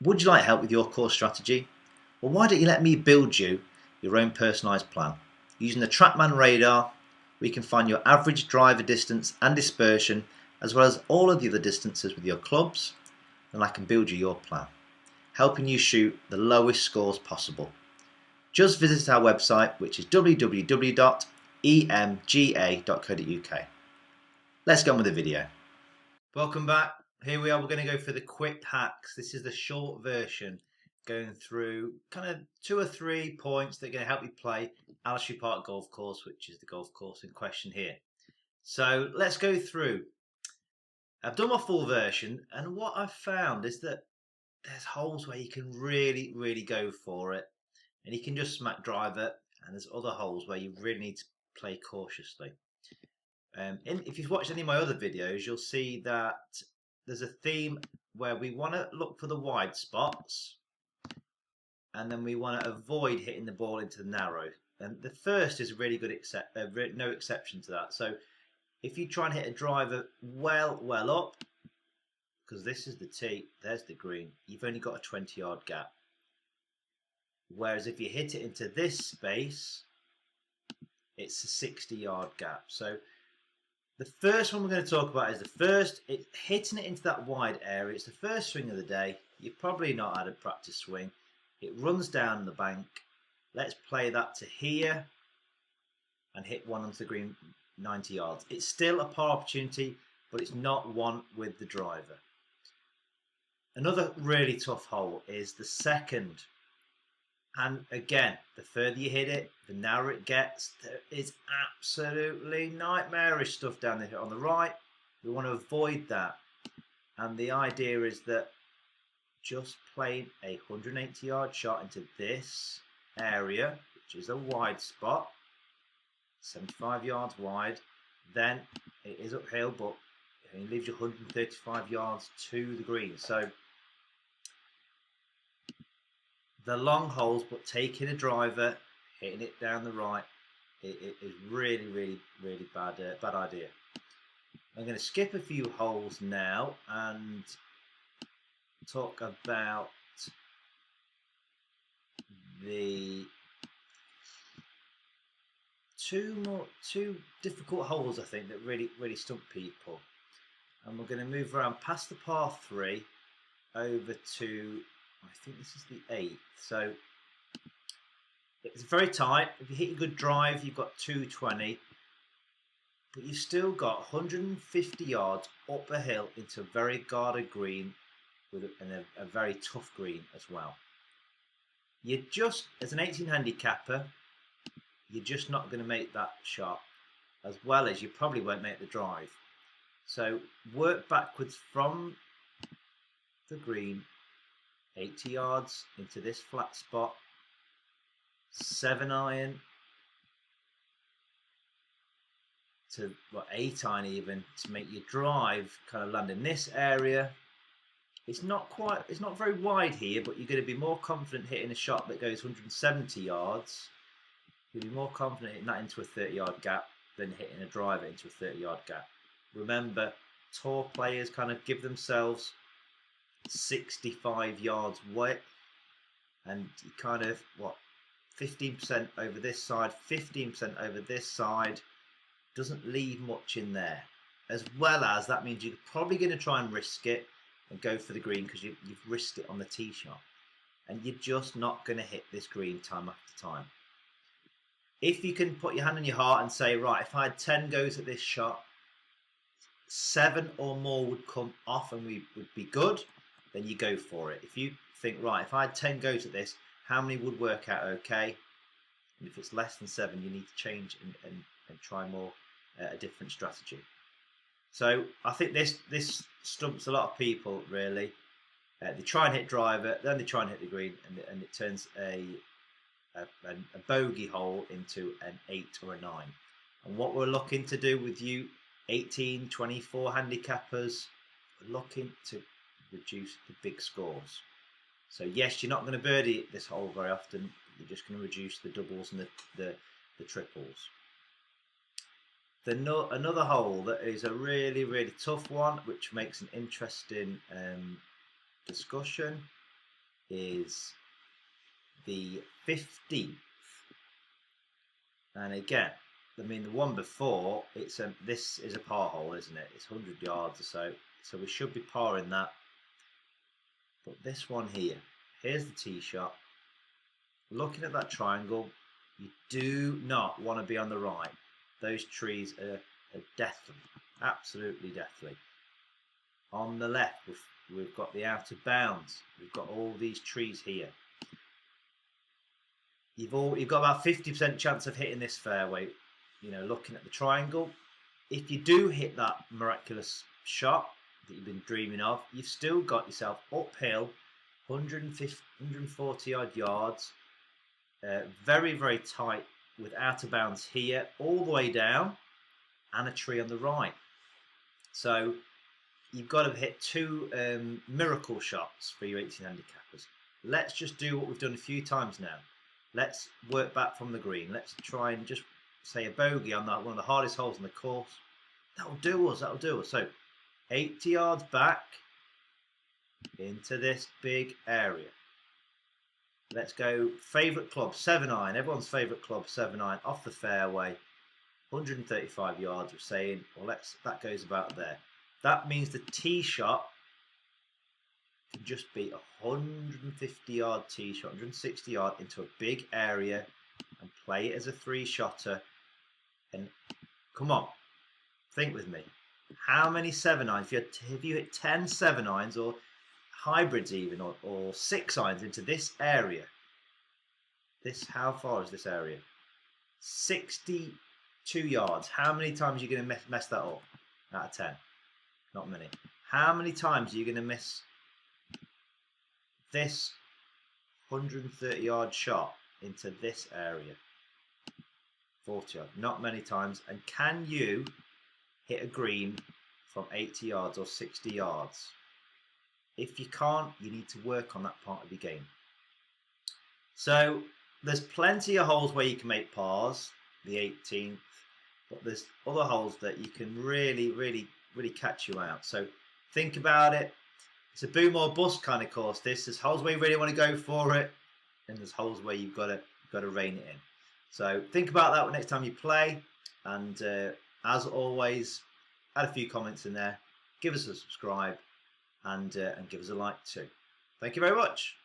Would you like help with your course strategy? Well, why don't you let me build you your own personalised plan? Using the TrackMan radar, we can find your average driver distance and dispersion, as well as all of the other distances with your clubs, and I can build you your plan, helping you shoot the lowest scores possible. Just visit our website, which is www.emga.co.uk. Let's get on with the video. Welcome back. Here we are. We're going to go for the quick hacks. This is the short version, going through kind of 2 or 3 points that are going to help you play Allestree Park golf course, which is the golf course in question here. So let's go through. I've done my full version, and what I've found is that there's holes where you can really go for it, and you can just smack driver, and there's other holes where you really need to play cautiously. If you've watched any of my other videos, you'll see that there's a theme where we want to look for the wide spots, and then we want to avoid hitting the ball into the narrow. And the first is a really good no exception to that. So if you try and hit a driver well up, because this is the tee, there's the green, you've only got a 20-yard gap. Whereas if you hit it into this space, it's a 60-yard gap. So the first one we're going to talk about is it's hitting it into that wide area. It's the first swing of the day. You've probably not had a practice swing. It runs down the bank. Let's play that to here and hit one onto the green 90 yards. It's still a par opportunity, but it's not one with the driver. Another really tough hole is the second. And again, the further you hit it, the narrower it gets. There is absolutely nightmarish stuff down there on the right. We want to avoid that. And the idea is that just playing a 180-yard shot into this area, which is a wide spot, 75 yards wide, then it is uphill, but it leaves you 135 yards to the green. So the long holes, but taking a driver, hitting it down the right, it is really bad idea. I'm going to skip a few holes now and talk about the two difficult holes, I think, that really stump people. And we're going to move around past the par 3 over to, I think this is the 8th. So it's very tight. If you hit a good drive, you've got 220, but you've still got 150 yards up a hill into a very guarded green with a very tough green as well. You just, as an 18 handicapper, you're just not going to make that shot, as well as you probably won't make the drive. So work backwards from the green, 80 yards into this flat spot, 7 iron to 8 iron even, to make your drive kind of land in this area. It's not very wide here, but you're going to be more confident hitting a shot that goes 170 yards. You'll be more confident hitting that into a 30-yard gap than hitting a driver into a 30-yard gap. Remember, tour players kind of give themselves 65 yards width, and you kind of 15% over this side, 15% over this side, doesn't leave much in there. As well as that means you're probably going to try and risk it and go for the green because you've risked it on the tee shot, and you're just not going to hit this green time after time. If you can put your hand on your heart and say, right, if I had 10 goes at this shot, 7 or more would come off and we would be good, then you go for it. If you think, right, if I had 10 goes at this, how many would work out okay? And if it's less than 7, you need to change and try more a different strategy. So I think this stumps a lot of people, really. They try and hit driver, then they try and hit the green, and it turns a bogey hole into an 8 or a 9. And what we're looking to do with you 18, 24 handicappers, we're looking to reduce the big scores. So yes, you're not going to birdie this hole very often. You're just going to reduce the doubles and the triples. Another hole that is a really tough one, which makes an interesting discussion, is the 15th. And again, I mean, the one before, this is a par hole, isn't it? It's 100 yards or so. So we should be parring that. But this one here, here's the tee shot. Looking at that triangle, you do not want to be on the right. Those trees are deathly, absolutely deathly. On the left, we've got the out of bounds. We've got all these trees here. You've got about 50% chance of hitting this fairway. You know, looking at the triangle. If you do hit that miraculous shot that you've been dreaming of, you've still got yourself uphill, 140 odd yards. Very, very tight with out of bounds here, all the way down, and a tree on the right. So you've got to hit two miracle shots for your 18 handicappers. Let's just do what we've done a few times now. Let's work back from the green. Let's try and just say a bogey on that one of the hardest holes in the course. That'll do us. So 80 yards back into this big area. Let's go favourite club, 7-iron. Everyone's favourite club, 7-iron, off the fairway. 135 yards, we're saying. Well, that goes about there. That means the tee shot can just be a 150-yard tee shot, 160 yard into a big area, and play it as a 3-shotter. And come on, think with me. How many 7-irons? If you hit 10 7-irons or hybrids even, or 6-irons into this area, how far is this area? 62 yards. How many times are you going to mess that up out of 10? Not many. How many times are you going to miss this 130-yard shot into this area? 40 yards. Not many times. And can you hit a green from 80 yards or 60 yards? If you can't, you need to work on that part of your game. So there's plenty of holes where you can make pars, the 18th, but there's other holes that you can really, really, really catch you out. So think about it. It's a boom or bust kind of course. There's holes where you really want to go for it, and there's holes where you've got to rein it in. So think about that next time you play. And as always, add a few comments in there. Give us a subscribe, and give us a like too. Thank you very much.